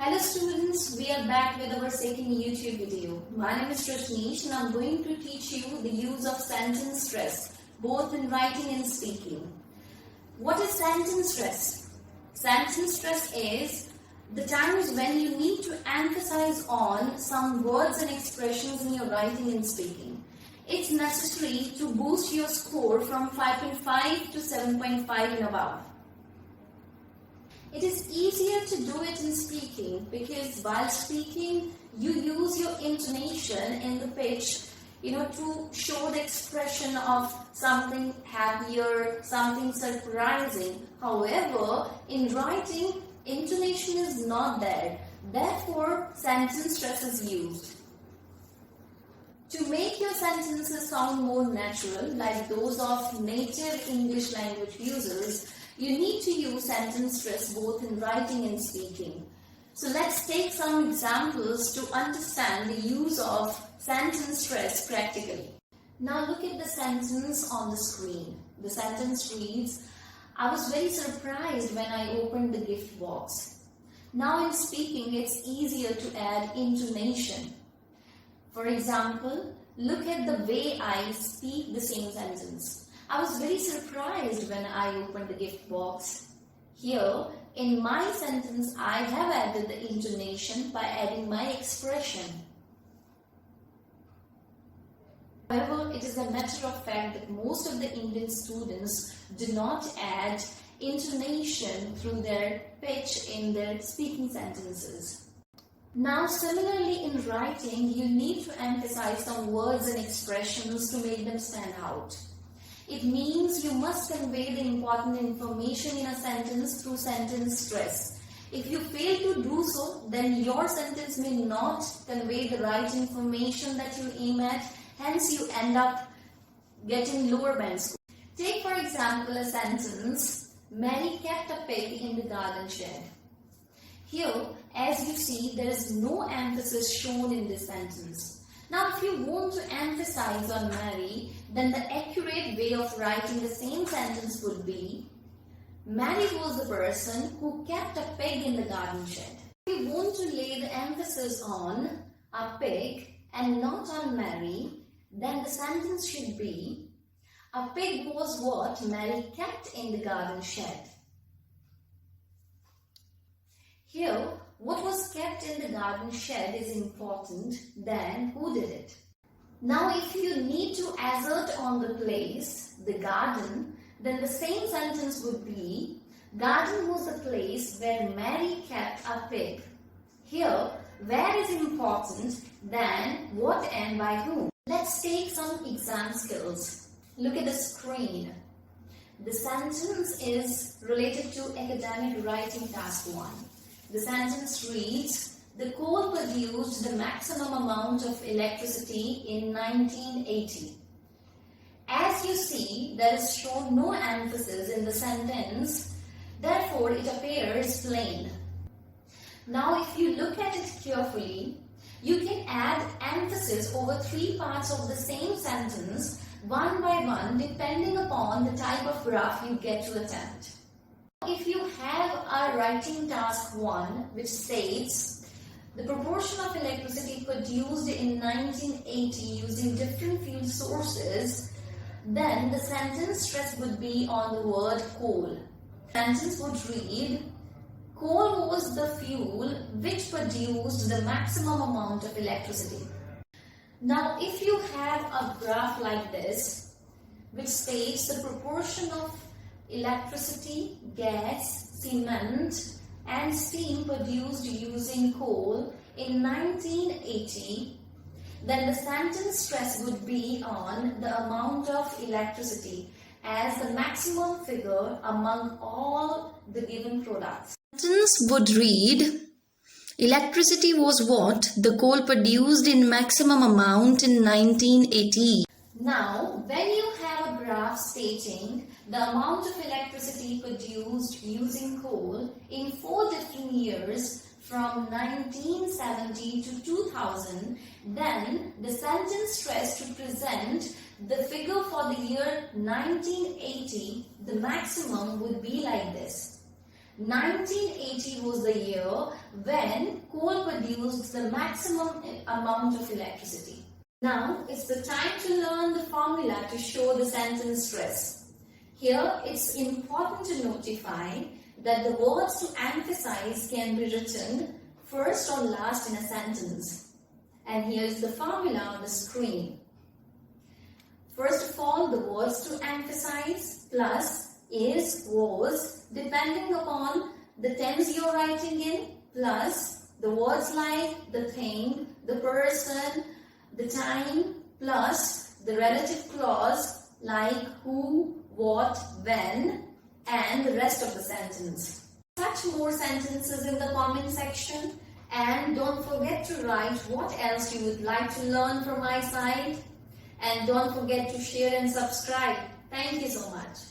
Hello students, we are back with our second YouTube video. My name is Rajneesh and I am going to teach you the use of sentence stress, both in writing and speaking. What is sentence stress? Sentence stress is the times when you need to emphasize on some words and expressions in your writing and speaking. It's necessary to boost your score from 5.5 to 7.5 and above. It is easier to do it in speaking because while speaking, you use your intonation in the pitch, to show the expression of something happier, something surprising. However, in writing, intonation is not there. Therefore, sentence stress is used. To make your sentences sound more natural, like those of native English language users, you need to use sentence stress both in writing and speaking. So let's take some examples to understand the use of sentence stress practically. Now look at the sentence on the screen. The sentence reads, I was very surprised when I opened the gift box. Now in speaking, it's easier to add intonation. For example, look at the way I speak the same sentence. I was very surprised when I opened the gift box. Here, in my sentence, I have added the intonation by adding my expression. However, it is a matter of fact that most of the Indian students do not add intonation through their pitch in their speaking sentences. Now, similarly in writing, you need to emphasize some words and expressions to make them stand out. It means you must convey the important information in a sentence through sentence stress. If you fail to do so, then your sentence may not convey the right information that you aim at, hence you end up getting lower band score. Take for example a sentence, Mary kept a pig in the garden shed. Here, as you see, there is no emphasis shown in this sentence. Now, if you want to emphasize on Mary, then the accurate way of writing the same sentence would be, Mary was the person who kept a pig in the garden shed. If you want to lay the emphasis on a pig and not on Mary, then the sentence should be, a pig was what Mary kept in the garden shed. Here, what was kept in the garden shed is important than who did it. Now, if you need to assert on the place, the garden, then the same sentence would be, garden was the place where Mary kept a pig. Here, where is important than what and by whom. Let's take some exam skills. Look at the screen. The sentence is related to academic writing task 1. The sentence reads, the coal produced the maximum amount of electricity in 1980. As you see, there is shown no emphasis in the sentence, therefore it appears plain. Now if you look at it carefully, you can add emphasis over 3 parts of the same sentence, one by one, depending upon the type of graph you get to attempt. If you have a writing task 1 which states the proportion of electricity produced in 1980 using different fuel sources, then the sentence stress would be on the word coal. The sentence would read, coal was the fuel which produced the maximum amount of electricity. Now if you have a graph like this which states the proportion of electricity, gas, cement and steam produced using coal in 1980, then the sentence stress would be on the amount of electricity as the maximum figure among all the given products. The sentence would read, electricity was what the coal produced in maximum amount in 1980. Now, when you have a graph stating the amount of electricity produced using coal in 4 different years from 1970 to 2000, then the sentence stress to present the figure for the year 1980, the maximum would be like this. 1980 was the year when coal produced the maximum amount of electricity. Now it's the time to learn the formula to show the sentence stress. Here it's important to notify that the words to emphasize can be written first or last in a sentence. And here is the formula on the screen. First of all, the words to emphasize plus is, was, depending upon the tense you're writing in, plus the words like the thing, the person, the time, plus the relative clause like who, what, when, and the rest of the sentence. Touch more sentences in the comment section, and don't forget to write what else you would like to learn from my side, and don't forget to share and subscribe. Thank you so much.